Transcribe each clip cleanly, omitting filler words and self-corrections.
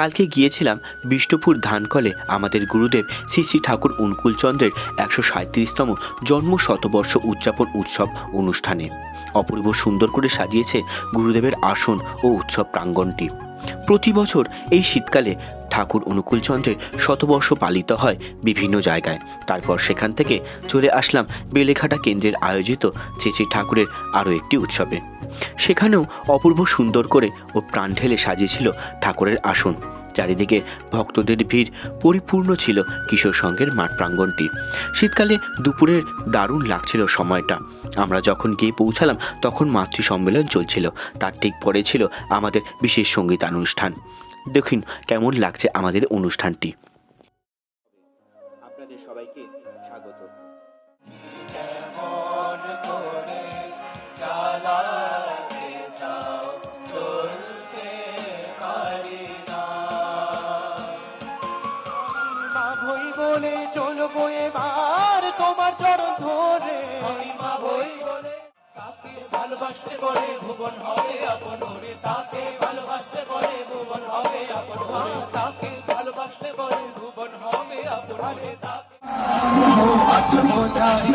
কালকে গিয়েছিলাম বিষ্ণুপুর ধানকলে আমাদের গুরুদেব শ্রী শ্রী ঠাকুর অনুকূলচন্দ্রের 137তম জন্ম শতবর্ষ উদযাপন উৎসব অনুষ্ঠানে। অপূর্ব সুন্দর করে সাজিয়েছে গুরুদেবের আসন ও উৎসব প্রাঙ্গণটি। প্রতি বছর এই শীতকালে ঠাকুর অনুকূলচন্দ্রের শতবর্ষ পালিত হয় বিভিন্ন জায়গায়। তারপর সেখান থেকে চলে আসলাম বেলেঘাটা কেন্দ্রের আয়োজিত শ্রী শ্রী ঠাকুরের আরও একটি উৎসবে। সেখানেও অপূর্ব সুন্দর করে ও প্রাণ ঢেলে সাজিয়েছিল ঠাকুরের আসন। চারিদিকে ভক্তদের ভিড়, পরিপূর্ণ ছিল কিশোর সংঘের মাঠ প্রাঙ্গণটি। শীতকালে দুপুরের দারুণ লাগছিল সময়টা। আমরা যখন গিয়ে পৌঁছালাম তখন মাতৃ সম্মেলন চলছিল, তার ঠিক পরে ছিল আমাদের বিশেষ সঙ্গীতানুষ্ঠান। দেখুন কেমন লাগছে আমাদের অনুষ্ঠানটি। আপনাদের সবাইকে স্বাগত। বলে চলবো এবার তোমার চরণ ধরে, মা বই বলে তাকে ভালোবাসতে পরে ভুবন হবে আপন ওরে, তাকে ভালোবাসতে পরে ভুবন হবে আপন ওরে, তাকে ভালোবাসতে পরে ভুবন হবে আপন ওরে, তাকে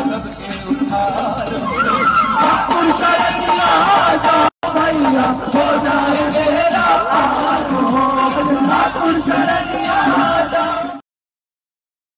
सबके उठा